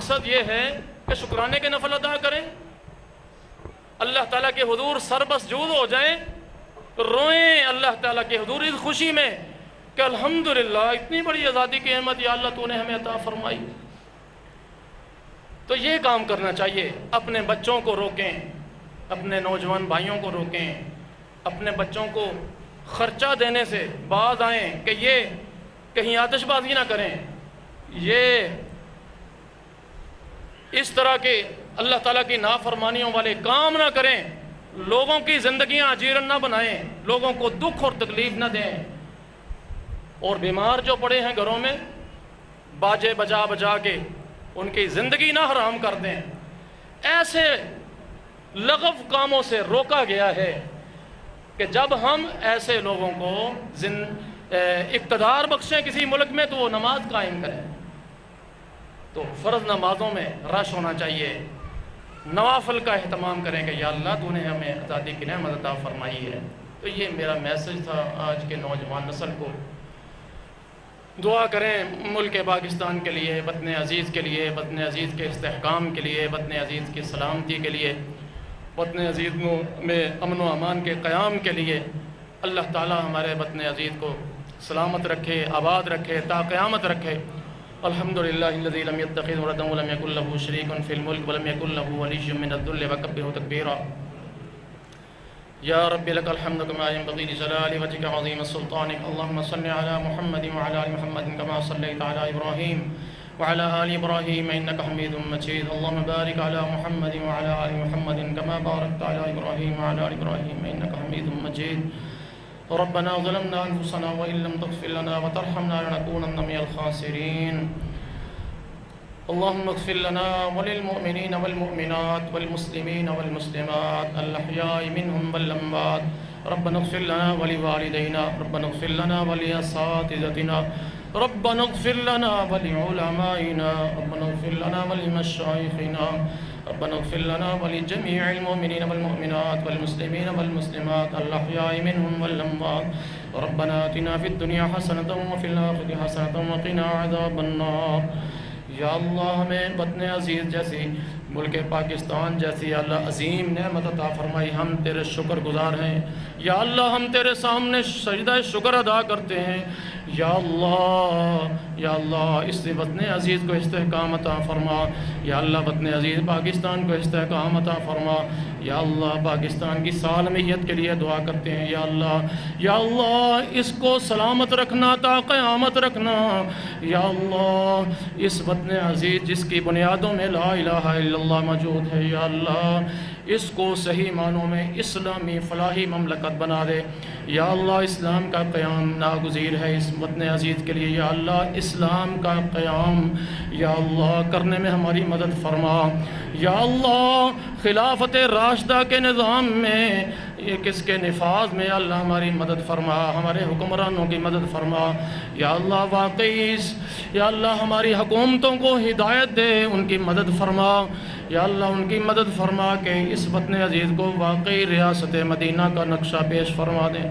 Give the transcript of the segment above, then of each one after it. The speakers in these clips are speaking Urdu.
مقصد یہ ہے کہ شکرانے کے نفل ادا کریں، اللہ تعالیٰ کے حضور سربسجود ہو جائیں، روئیں اللہ تعالیٰ کے حضور اس خوشی میں کہ الحمدللہ اتنی بڑی آزادی کی نعمت یا اللہ تو نے ہمیں عطا فرمائی۔ تو یہ کام کرنا چاہیے، اپنے بچوں کو روکیں، اپنے نوجوان بھائیوں کو روکیں، اپنے بچوں کو خرچہ دینے سے باز آئیں کہ یہ کہیں آتش بازی نہ کریں، یہ اس طرح کے اللہ تعالیٰ کی نافرمانیوں والے کام نہ کریں، لوگوں کی زندگیاں اجیرن نہ بنائیں، لوگوں کو دکھ اور تکلیف نہ دیں، اور بیمار جو پڑے ہیں گھروں میں باجے بجا بجا کے ان کی زندگی نہ حرام کر دیں۔ ایسے لغو کاموں سے روکا گیا ہے کہ جب ہم ایسے لوگوں کو اقتدار بخشیں کسی ملک میں تو وہ نماز قائم کریں، تو فرض نمازوں میں رش ہونا چاہیے، نوافل کا اہتمام کریں کہ یا اللہ تو نے ہمیں آزادی کی نعمت عطا فرمائی ہے۔ تو یہ میرا میسج تھا آج کے نوجوان نسل کو۔ دعا کریں ملک پاکستان کے لیے، وطن عزیز کے لیے، وطن عزیز کے استحکام کے لیے، وطن عزیز کی سلامتی کے لیے، وطن عزیز میں امن و امان کے قیام کے لیے۔ اللہ تعالی ہمارے وطن عزیز کو سلامت رکھے، آباد رکھے، تا قیامت رکھے۔ الحمدللہ الذی لم یتخذ ولدا ولم یکن له شریک فی الملک ولم یکن له ولی من الذل وکبرہ تکبیرا۔ یا رب لک الحمد کما ینبغی لجلال وجهک عظیم سلطانک۔ اللہم صل علی محمد وعلی آل محمد کما صلیت علی ابراہیم وعلى آل إبراهيم إنك حميد مجيد۔ اللهم بارك على محمد وعلى آل محمد كما باركت على إبراهيم وعلى آل إبراهيم إنك حميد مجيد۔ ربنا ظلمنا أنفسنا وإن لم تغفر لنا وترحمنا لنكونن من الخاسرين۔ اللهم اغفر لنا وللمؤمنين والمؤمنات والمسلمين والمسلمات الأحياء منهم والأموات۔ ربنا اغفر لنا ولوالدينا، ربنا اغفر لنا ولأساتذتنا، ربنا اغفر لنا ولعلمائنا، ربنا اغفر لنا ولمشايخنا، ربنا اغفر لنا ولجميع المؤمنين والمؤمنات والمسلمين والمسلمات الأحياء منهم والأموات۔ ربنا آتنا في الدنيا حسنة وفي الآخرة حسنة وقنا عذاب النار۔ یا اللہ ہمیں وطن عزیز جیسی، ملک پاکستان جیسی یا اللہ عظیم نعمت عطا فرمائی، ہم تیرے شکر گزار ہیں یا اللہ، ہم تیرے سامنے سجدہ شکر ادا کرتے ہیں یا اللہ اس وطن عزیز کو استحکام عطا فرما یا اللہ، وطن عزیز پاکستان کو استحکام عطا فرما یا اللہ، پاکستان کی سالمیت کے لیے دعا کرتے ہیں یا اللہ اس کو سلامت رکھنا، تا قیامت رکھنا یا اللہ، اس وطن عزیز جس کی بنیادوں میں لا الہ الا اللہ موجود ہے یا اللہ، اس کو صحیح معنوں میں اسلامی فلاحی مملکت بنا دے یا اللہ، اسلام کا قیام ناگزیر ہے اس وطن عزیز کے لیے یا اللہ، اسلام کا قیام یا اللہ کرنے میں ہماری مدد فرما یا اللہ، خلافت راشدہ کے نظام میں کس کے نفاذ میں اللہ ہماری مدد فرما، ہمارے حکمرانوں کی مدد فرما یا اللہ، واقعی یا اللہ ہماری حکومتوں کو ہدایت دے، ان کی مدد فرما یا اللہ، ان کی مدد فرما کہ اس وطن عزیز کو واقعی ریاست مدینہ کا نقشہ پیش فرما دیں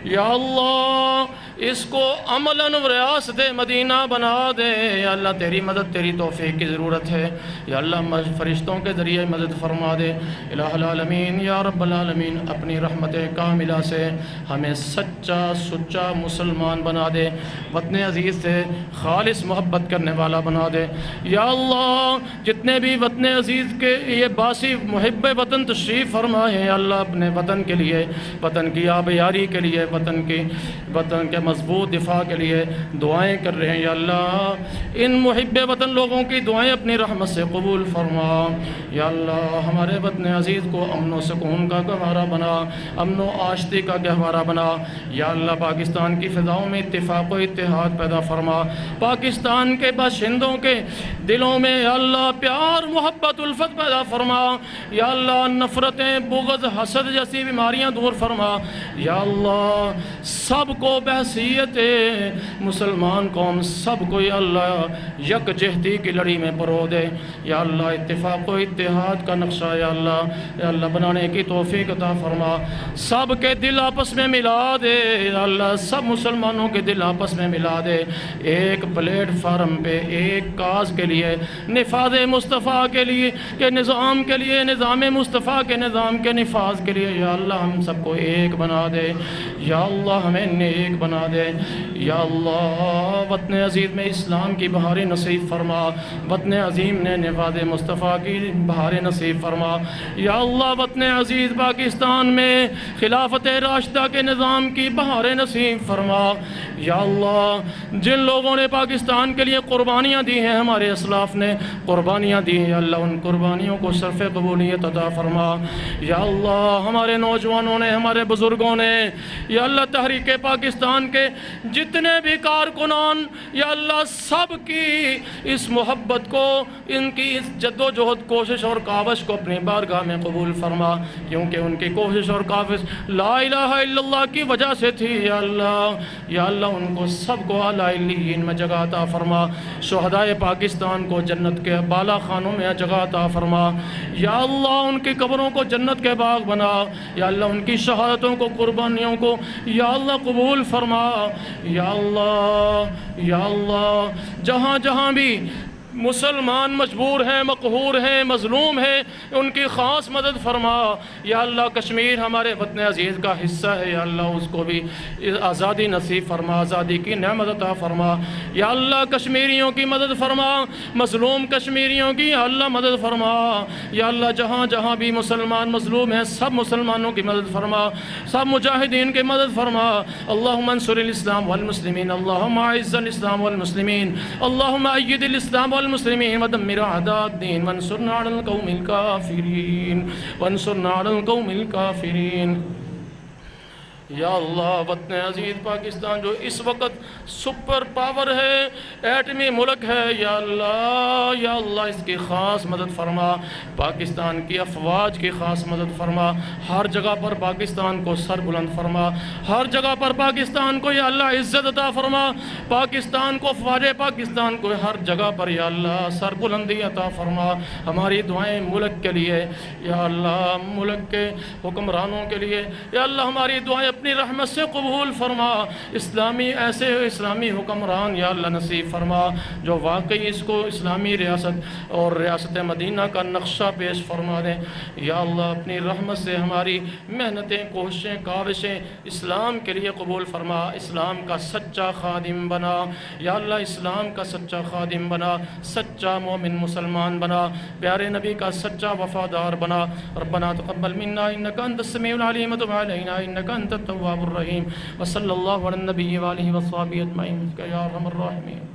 یا اللہ، اس کو عملاً ریاست مدینہ بنا دے یا اللہ، تیری مدد تیری توفیق کی ضرورت ہے یا اللہ، فرشتوں کے ذریعے مدد فرما دے الہ العالمین یا رب العالمین، اپنی رحمت کاملہ سے ہمیں سچا مسلمان بنا دے، وطن عزیز سے خالص محبت کرنے والا بنا دے یا اللہ، جتنے بھی وطن عزیز کے یہ باسی محب وطن تشریف فرمائے ہیں اللہ، اپنے وطن کے لیے، وطن کی آبیاری کے لیے، وطن کے مضبوط دفاع کے لیے دعائیں کر رہے ہیں یا اللہ، ان محب وطن لوگوں کی دعائیں اپنی رحمت سے قبول فرما یا اللہ، ہمارے وطن عزیز کو امن و سکون کا گہوارہ بنا، امن و آشتی کا گہوارہ بنا یا اللہ، پاکستان کی فضاؤں میں اتفاق و اتحاد پیدا فرما، پاکستان کے باشندوں کے دلوں میں یا اللہ پیار محبت الفت پیدا فرما یا اللہ، نفرتیں بغض حسد جیسی بیماریاں دور فرما یا اللہ، سب کو بحث حیثیت مسلمان قوم سب کو یا اللہ یکجہتی کی لڑی میں پرو دے یا اللہ، اتفاق و اتحاد کا نقشہ یا اللہ بنانے کی توفیق عطا فرما، سب کے دل آپس میں ملا دے یا اللہ، سب مسلمانوں کے دل آپس میں ملا دے، ایک پلیٹ فارم پہ ایک کاز کے لیے، نفاذ مصطفیٰ کے لیے کہ نظام کے لیے، نظام مصطفیٰ کے نظام کے نفاذ کے لیے یا اللہ ہم سب کو ایک بنا دے یا اللہ، ہمیں نیک بنا دے یا اللہ، وطن عزیز میں اسلام کی بہاریں نصیب فرما، وطن عظیم نے نفاذ مصطفیٰ کی بہاریں نصیب فرما یا اللہ، وطن عزیز پاکستان میں خلافت راشدہ کے نظام کی بہاریں نصیب فرما یا اللہ، جن لوگوں نے پاکستان کے لیے قربانیاں دی ہیں، ہمارے اسلاف نے قربانیاں دی ہیں یا اللہ، ان قربانیوں کو صرف قبولیت عطا فرما یا اللہ، ہمارے نوجوانوں نے، ہمارے بزرگوں نے یا اللہ، تحریک پاکستان کے جتنے بھی کارکنان یا اللہ، سب کی اس محبت کو، ان کی اس جد و جہد، کوشش اور کاوش کو اپنی بارگاہ میں قبول فرما، کیونکہ ان کی کوشش اور کاوش لا الہ الا اللہ کی وجہ سے تھی یا اللہ، ان کو سب کو اعلیٰ علیین میں جگہ عطا فرما، شہدائے پاکستان کو جنت کے بالا خانوں میں جگہ عطا فرما یا اللہ، ان کی قبروں کو جنت کے باغ بنا یا اللہ، ان کی شہادتوں کو، قربانیوں کو یا اللہ قبول فرما یا اللہ، جہاں جہاں بھی مسلمان مجبور ہیں، مقہور ہیں، مظلوم ہیں، ان کی خاص مدد فرما یا اللہ، کشمیر ہمارے وطن عزیز کا حصہ ہے یا اللہ، اس کو بھی آزادی نصیب فرما، آزادی کی نعمت عطا فرما یا اللہ، کشمیریوں کی مدد فرما، مظلوم کشمیریوں کی یا اللہ مدد فرما یا اللہ، جہاں جہاں بھی مسلمان مظلوم ہیں، سب مسلمانوں کی مدد فرما، سب مجاہدین کی مدد فرما، اللہم انصر الاسلام والمسلمین، اللہم اعز الاسلام والمسلمین، اللہم اید الاسلام والمسلمین ودمر اعداء الدین وانصرنا علی القوم الکافرین وانصرنا علی القوم الکافرین یا اللہ، وطن عزیز پاکستان جو اس وقت سپر پاور ہے، ایٹمی ملک ہے یا اللہ، اس کی خاص مدد فرما، پاکستان کی افواج کی خاص مدد فرما، ہر جگہ پر پاکستان کو سر بلند فرما، ہر جگہ پر پاکستان کو یا اللہ عزت عطا فرما، پاکستان کو، افواج پاکستان کو ہر جگہ پر یا اللہ سر بلندی عطا فرما، ہماری دعائیں ملک کے لیے یا اللہ، ملک کے حکمرانوں کے لیے یا اللہ، ہماری دعائیں اپنی رحمت سے قبول فرما، ایسے اسلامی حکمران یا اللہ نصیب فرما جو واقعی اس کو اسلامی ریاست اور ریاست مدینہ کا نقشہ پیش فرما دیں یا اللہ، اپنی رحمت سے ہماری محنتیں، کوششیں، کاوشیں اسلام کے لیے قبول فرما، اسلام کا سچا خادم بنا یا اللہ، اسلام کا سچا خادم بنا، سچا مومن مسلمان بنا، پیارے نبی کا سچا وفادار بنا، ربنا تقبل منا انک انت السمیع العلیم وتب علینا انک انت التواب الرحیم، وصلی اللہ علی النبی وآلہ وصحبہ اجمعین یا ارحم الراحمین۔